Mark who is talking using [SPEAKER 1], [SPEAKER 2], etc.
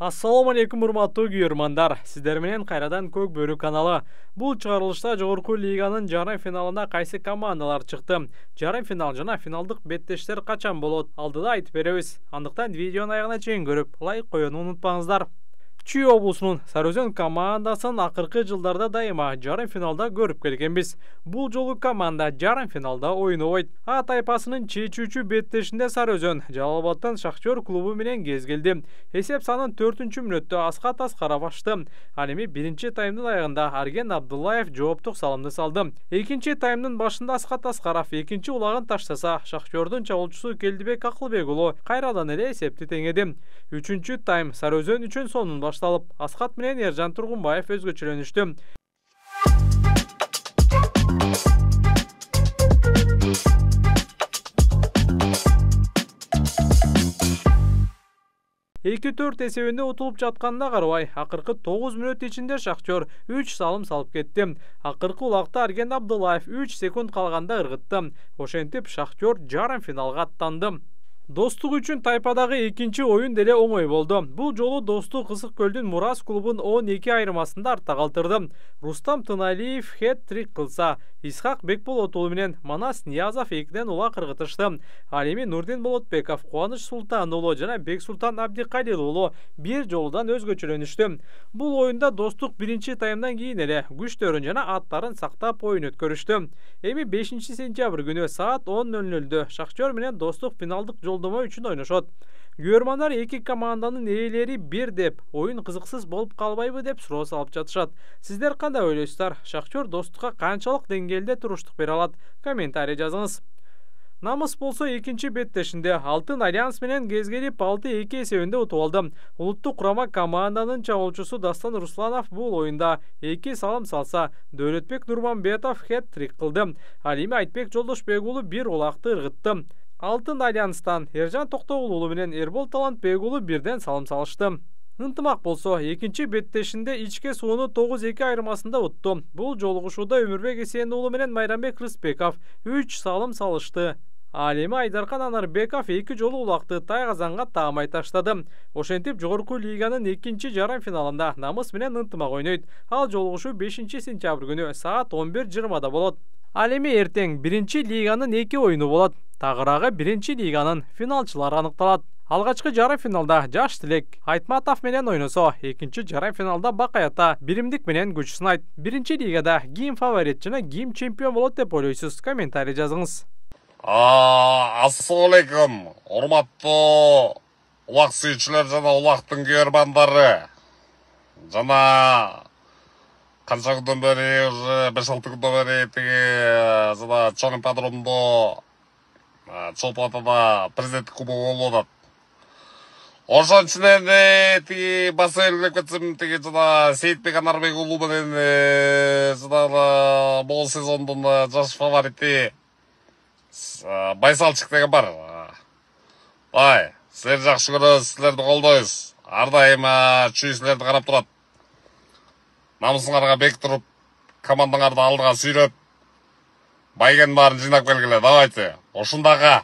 [SPEAKER 1] Ассаламу алейкум урматтуу күйөрмандар. Сиздер менен кайрадан Көк Бөрү каналы. Бул чыгарылышта жогорку лиганын жарым финалына кайсы командалар чыкты? Жарым финал жана финалдык беттештер качан болот? Алдыда айтып беребиз. Андыктан видеонун аягына чейин көрүп, лайк коюуну унутпаңыздар. Чүй облусунун Сарыөзөн командасын акыркы жылдарда дайыма жарым финалда көрүп келгенбиз. Бул жолу команда жарым финалда ойнобойт. А тайпасынын чечүүчү беттешинде Сарыөзөн Жалал Абадтын Шахтер клубу менен кезгилди. Эсеп санын 4-мүнөттө Аскат Аскаров ачты. Ал эми биринчи таймдын аягында Арген Абдуллаев жооптук салымды салды. Экинчи таймдын башында Аскат Аскаров экинчи улагын таштаса, Шахтердун чабуулчусу Келдибек Акылбек уулу кайрадан эле эсепти теңеди. Үчүнчү тайм Сарыөзөн үчүн сонун башталып, Аскат менен Ержан Тургунбаев өзгөчөлөнүштү. Эки 4 эсебинде утулуп жатканда карабай, акыркы 9 мүнөт ичинде Шахтер 3 салым салып кетти. Акыркы улакта Арген Абдуллаев 3 секунд калганда ыргытты. Ошентип Шахтер жарым финалга аттанды. Достук үчүн тайпадагы экинчи оюн деле оңой болду. Бул жолу Достук Ысык көлдүн Мурас клубун 12 айырмасында артта калтырды. Рустам Тыналиев хет-трик кылса, Исхак Бекболот уулу менен Манас Ниязов экиден улак ыргытышты. Ал эми Нурдин Болотбеков, Кубаныч Султан уулу жана Бексултан Абдикалил уулу бир жолудан өзгөчөлөнүштү. Бул оюнда Достук биринчи таймдан кийин эле күчтөрүн жана аттарын сактап оюн өткөрүштү. Эми 5-сентябрь күнү саат 10:00 Шахтер менен Достук финалдык жолдомо үчүн ойношот. Күйөрмандар эки команданын ээлери бир деп, оюн кызыксыз болуп калбайбы деп суроо салып жатышат. Сиздер кандай ойлойсуздар? Шахтер Достукка канчалык деңгээлде туруштук бере алат? Комментарий жазыңыз. Намыс болсо экинчи беттешинде Алтын Альянс менен кезгелип 6-2 эсебинде утуп алды. Улуттук курама команданын чабуулчусу Дастан Русланов бул оюнда 2 салым салса, Дөөлөтбек Нурманбетов хет-трик кылды. Ал эми Айтбек Жолдошбек уулу бир улакты ыргытты. Алтын Альянстан Ержан Токтогул уулу менен Эрбол Талантбек уулу бирден салым салышты. Ынтымак болсо, экинчи беттешинде ичке сууну 9-2 айырмасында утту. Бул жолугушууда Өмүрбек Эсен уулу менен Майрамбек Рыспеков 3 салым салышты. Ал эми Айдаркан Анарбеков 2 жолу улакты тайгазанга таамай таштады. Ошентип жогорку лиганын экинчи жарым финалында Намыс менен Ынтымак ойнойт. Ал жолугушуу 5-сентябрь күнү саат 11:20 болот. Ал эми эртең биринчи лиганын 2 оюну болот. Тагыраагы биринчи лиганын финалчылары аныкталат. Алгачкы жарым финалда Жаш Тилек Айтматов менен ойносо, экинчи жарым финалда Бакаята Биримдик менен күч сынайт. Биринчи лигада ким фаворит жана ким чемпион болот деп ойлойсуз? Комментарий жазыңыз.
[SPEAKER 2] Ассаламу алейкум, урматтуу улак сүйүүчүлөр жана улактын күйөрмандары. Жана канча күндөн бери, уже 5-6 күндөн бери тиги жана чоң ипподромдо Чолпон-Атада президенттик кубогу болуп атат. Ошон үчүн тиги баса белгилеп кетсем, тиги жана Сейитбек Анарбек уулу менен жана бул сезондун жаш фаворити Байсалчык деген бар. Бай, силер жакшы көрөбүз, силерди колдойбуз. Ар дайым чүй силерди карап турат. Намысыңарга бек туруп, командаңарды алдыга сүйрөп, байгенин баарын жыйнап келгиле, давайте. Ушундагы